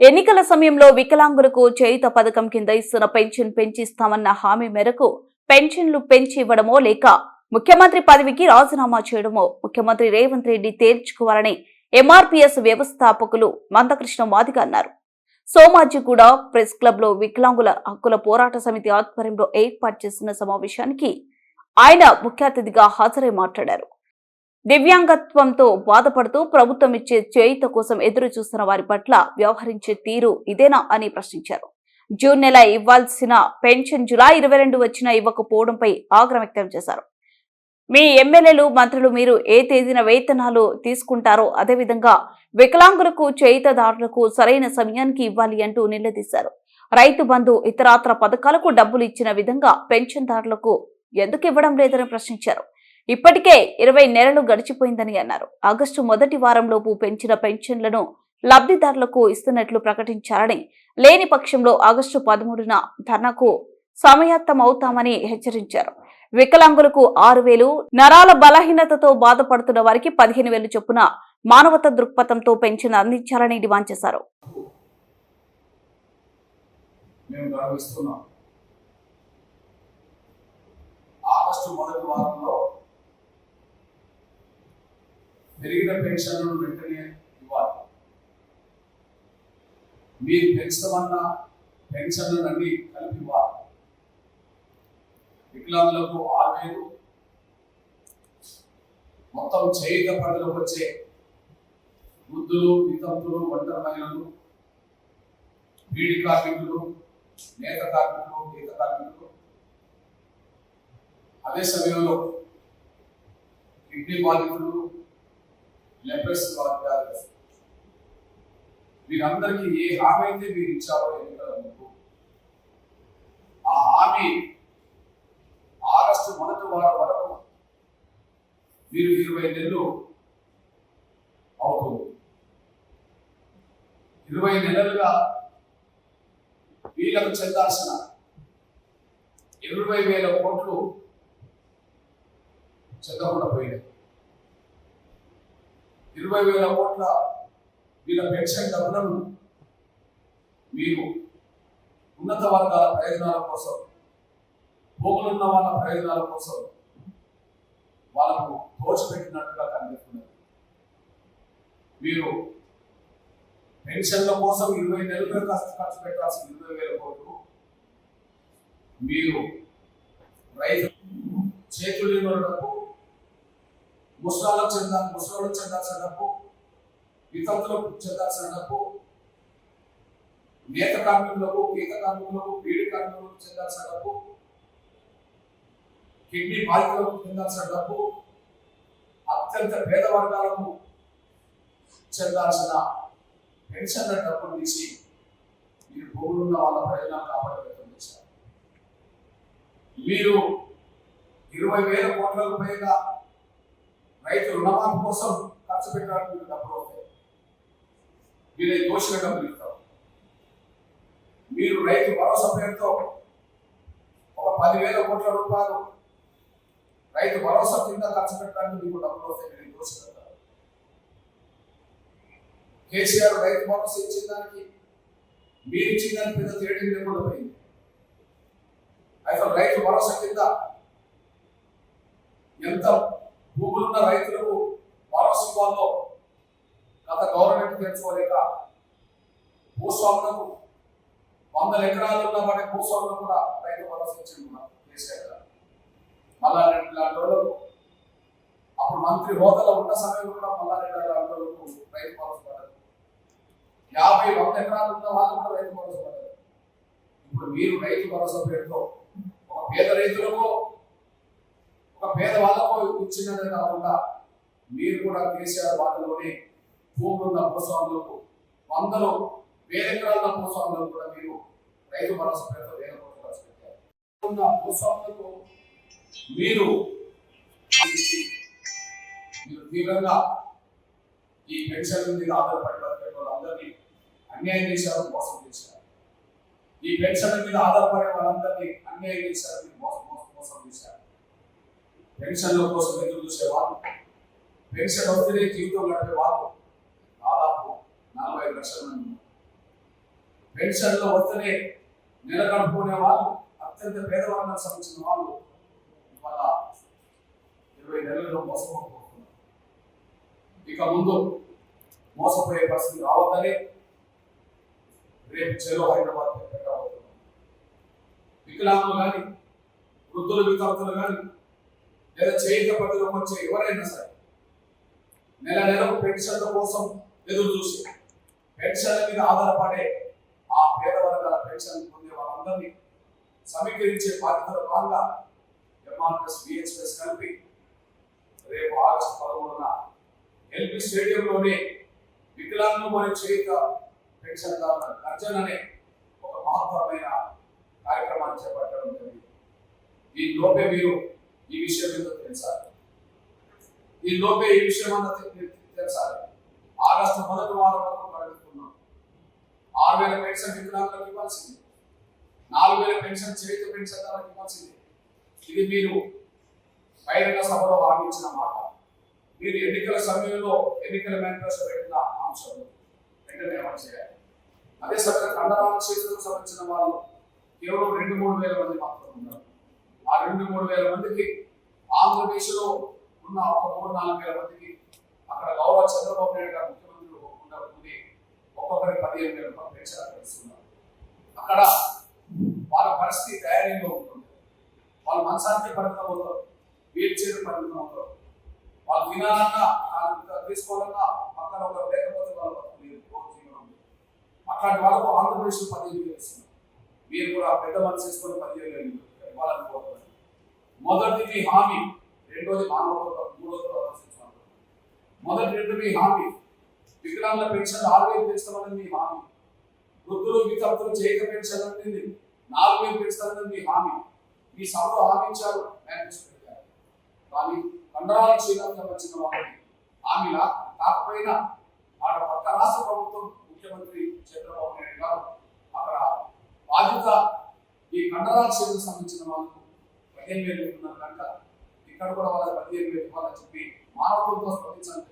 ఎన్నికల సమయంలో వికలాంగులకు చేయుత పథకం కింద ఇస్తున్న పెన్షన్ పెంచిస్తామన్న హామీ మేరకు పెన్షన్లు పెంచి ఇవ్వడమో లేక ముఖ్యమంత్రి పదవికి రాజీనామా చేయడమో ముఖ్యమంత్రి రేవంత్ రెడ్డి తేల్చుకోవాలని ఎంఆర్పీఎస్ వ్యవస్థాపకులు మందకృష్ణ మాదిగ అన్నారు. సోమాజిగూడ ప్రెస్ క్లబ్ లో వికలాంగుల హక్కుల పోరాట సమితి ఆధ్వర్యంలో ఏర్పాటు చేసిన సమావేశానికి ఆయన ముఖ్య అతిథిగా హాజరై మాట్లాడారు. దివ్యాంగత్వంతో బాధపడుతూ ప్రభుత్వం ఇచ్చే చేయూత కోసం ఎదురు చూస్తున్న వారి పట్ల వ్యవహరించే తీరు ఇదేనా అని ప్రశ్నించారు. జూన్ నెల ఇవ్వాల్సిన పెన్షన్ జులై 22 వచ్చినా ఇవ్వకపోవడంపై ఆగ్రహం వ్యక్తం చేశారు. మీ ఎమ్మెల్యేలు మంత్రులు మీరు ఏ తేదీన వేతనాలు తీసుకుంటారో అదేవిధంగా వికలాంగులకు చేయూతదారులకు సరైన సమయానికి ఇవ్వాలి అంటూ నిలదీశారు. రైతు బంధు ఇతరాత్ర పథకాలకు డబ్బులు ఇచ్చిన విధంగా పెన్షన్దారులకు ఎందుకు ఇవ్వడం లేదని ప్రశ్నించారు. ఇప్పటికే 20 నెలలు గడిచిపోయిందని అన్నారు. ఆగస్టు మొదటి వారంలోపు పెంచిన పెన్షన్లను లబ్ధిదారులకు ఇస్తున్నట్లు ప్రకటించారని, లేని పక్షంలో ఆగస్టు 13న ధర్నాకు సమాయత్తమవుతామని హెచ్చరించారు. వికలాంగులకు 6,000, నరాల బలహీనతతో బాధపడుతున్న వారికి 15,000 చొప్పున మానవతా దృక్పథంతో పెన్షన్ అందించాలని డిమాండ్ చేశారు. ఆగస్టు మొదటి వారంలో పెరిగిన పెన్షన్లను వెంటనే ఇవ్వాలి. మీరు పెంచమన్న పెన్షన్లన్నీ కలిపి ఇవ్వాలి. వికలాంగులకు 6,000, మొత్తం చేయుత పరిధిలోకి వచ్చే వృద్ధులు, వితంతులు, ఒంటరి మహిళలు, బీడీ కార్మికులు, నేత కార్మికులు, గీత కార్మికులు, అదే సమయంలో కిడ్నీ బాధితులు, లెప్రసీ బాధితులు, వీరందరికీ ఏ హామీ అయితే మీరు ఇచ్చారో ఎన్నికల ముందు, ఆ హామీ ఆగస్టు మొదటి వారం వరకు మీరు 20 నెలలు అవుతుంది. 20 నెలలుగా వీళ్ళకు చెందాల్సిన 20,000 కోట్లు చెందకుండా పోయినాయి. 20,000 కోట్ల వీళ్ళ పెన్షన్ డబ్బులను మీరు ఉన్నత వర్గాల ప్రయోజనాల కోసం, భూములున్న వాళ్ళ ప్రయోజనాల కోసం వాళ్ళకు దోచిపెట్టినట్టుగా కనిపిస్తున్నది. మీరు పెన్షన్ల కోసం 20 నెలలుగా ఖర్చు పెట్టాల్సిన 20,000 కోట్లు మీరు రైతు చేతులు డబ్బు, ముసలాలకు చెందాల్సిన డబ్బు, వితంతులకు చెందాల్సిన డబ్బు, నేత కార్మికులకు, గీత కార్మికులకు, బీడీ కార్మికులకు చెందాల్సిన డబ్బు, కిడ్నీ బాధితులకు చెందాల్సిన డబ్బు, అత్యంత పేద వర్గాలకు చెందాల్సిన పెన్షన్ల డబ్బులు తీసి మీరు భూములున్న వాళ్ళ ప్రయోజనాలు కాపాడేటట్టు చేశారు. మీరు 20,000 కోట్లకు పైగా రైతు రుణమాఫీ కోసం ఖర్చు పెట్టడానికి మీకు డబ్బులు అవుతాయి. మీరే దోషుల డబ్బులు ఇస్తారు. మీరు రైతు భరోసా పేరుతో ఒక 10,000 కోట్ల రూపాయలు రైతు భరోసా కింద ఖర్చు పెట్టడానికి మీకు డబ్బులు అవుతాయి. మీరు దోషులు. కేసీఆర్ రైతు భరోసా ఇచ్చిన దానికి మీరు ఇచ్చిన దానికి పెద్ద తేడా లేకుండా పోయింది. అయితే రైతు భరోసా కింద ఎంత భూములున్న రైతులకు వారసత్వాల్లో గత గవర్నమెంట్ తెచ్చుకోలేక భూస్వాములకు 100 ఎకరాలు ఉన్న వాటి భూస్వాములకు కూడా రైతు భరోసా ఇచ్చింది కేసీఆర్. మల్లారెడ్డి లాంటి వాళ్ళకు అప్పుడు మంత్రి హోదాలో ఉన్న సమయంలో కూడా మల్లారెడ్డి లాంటి వాళ్ళకు రైతు భరోసా పడదు. 50-100 ఎకరాలు ఉన్న వాళ్ళు కూడా రైతు భరోసా పడదు. ఇప్పుడు మీరు రైతు భరోసా పేరుతో ఒక పేద రైతులకు, ఒక పేదవాళ్ళకు ఇచ్చినదే కాకుండా మీరు కూడా కేసీఆర్ వాటిలోనే భూములున్న భూస్వాములకు, 100,000 ఎకరాల భూస్వాములకు కూడా మీరు రైతు భరోసా పేరుతో 1,000 కోట్లు ఖర్చు పెట్టారు. ఉన్న భూస్వాములకు మీరు తీవ్రంగా ఈ పెన్షన్ మీద ఆధారపడి బతికే వాళ్ళందరినీ అన్యాయం చేశారు, మోసం చేశారు. ఈ పెన్షన్ మీద ఆధారపడే వాళ్ళందరినీ అన్యాయం చేశారు, మోసం చేశారు. పెన్షన్ల కోసం ఎదురు చూసేవాళ్ళు, పెన్షన్ వస్తేనే జీవితం గడిపే వాళ్ళు దాదాపు 40 లక్షల మంది. పెన్షన్లో వస్తేనే నెలగడుపుకునే వాళ్ళు, అత్యంత పేదవర్గానికి సంబంధించిన వాళ్ళు ఇవాళ 20 నెలల్లో మోసపోతున్నారు. ఇక ముందు మోసపోయే పరిస్థితి రావద్దని రేపు చెలో హైదరాబాద్ పెట్టబోతున్నాం. వికలాంగులు కానీ, వృద్ధులు, వితంతులు కానీ, లేదా చేయిత పరిధిలోకి వచ్చే ఎవరైనా సరే నెల నెలకు పెన్షన్ల కోసం ఎదురు చూసి పెన్షన్ల మీద ఆధారపడే ఆ పేద వర్గాల పెన్షన్ పొందే వాళ్ళందరినీ సమీకరించే బాధ్యతలో భాగంగా ఎంఆర్ఎస్ బిహెచ్ఎస్ కలిపి రేపు ఆగస్టు 13న ఎల్బీ స్టేడియంలోనే వికలాంగులు మరియు చేయిత పెన్షన్దారుల గర్జన అనే ఒక మహత్తరమైన కార్యక్రమాన్ని చేపట్టడం జరిగింది. ఈ లోపే మీరు ఈ విషయం ఏదో తెలుసాలి. ఈ లోపే ఈ విషయం అన్న తెలుసాలి. ఆగస్టు 1వ వారం వరకు ప్రకటిస్తున్నాం. 6,000 పెన్షన్ వికలాంగులకు ఇవ్వాల్సింది, 4,000 పెన్షన్ చేయిత పెన్షన్దారులకు ఇవ్వాల్సింది. ఇది మీరు బహిరంగ సభలో హామీంచిన మాట. మీరు ఎన్నికల సమయంలో ఎన్నికల మేనిఫెస్టో పెట్టిన అంశం వెంటనే అమలు చేయాలి. అదే సమయంలో కండరాల చేతులకు సంబంధించిన వాళ్ళు కేవలం 2-3 వేల మంది మాత్రం ఉన్నారు. ఆ 2-3 వేల మందికి ఆంధ్రప్రదేశ్లో ఉన్న ఒక 3-4 వేల మందికి అక్కడ గౌరవ చంద్రబాబు నాయుడు గారు ముఖ్యమంత్రి ఉండి ఒక్కొక్కరికి 15,000 రూపాయలు పెన్షన్ ఇస్తున్నారు. అక్కడ వాళ్ళ పరిస్థితి దయనీయంగా ఉంటుంది. వాళ్ళు మనసానికి పరిమితం అవుతారు, వీల్ చైర్ పరిమితం అవుతారు. వాళ్ళు వినాలన్నా తీసుకోవాలన్నా పక్కన ఒక లేకపోతే వాళ్ళు అట్లాంటి వాళ్ళకు ఆంధ్రప్రదేశ్ 15,000 ఇస్తున్నారు. మీరు కూడా పెద్ద మనసు చేసుకొని 15,000 ఇవ్వాలనుకోవాలి. మొదటిది మీ హామీ, రెండోది మానవత్వం, మూడోది ప్రదర్శించాలి. మొదటి 2 మీ హామీ, వికలాంగుల పెన్షన్ 6,000 పెంచుతామని మీ హామీ, వృద్ధులు వితంతులు చేయిత పెన్షన్ అనేది 4,000 పెంచుతామని మీ హామీ. మీ సభలో హామీంచారు, మేనిఫెస్టో పెట్టారు. కానీ కండరాల క్షీణంగా వచ్చిన వాళ్ళని హామీలా కాకపోయినా ఆడ పక్క రాష్ట్ర ప్రభుత్వం ముఖ్యమంత్రి చంద్రబాబు నాయుడు గారు అక్కడ బాధ్యత ఈ కండరాల క్షీణకు సంబంధించిన వాళ్ళకు 15,000 ఉన్నారు కనుక ఇక్కడ కూడా వాళ్ళకి 15,000 ఇవ్వాలని చెప్పి మానవత్వంతో స్పందించాలని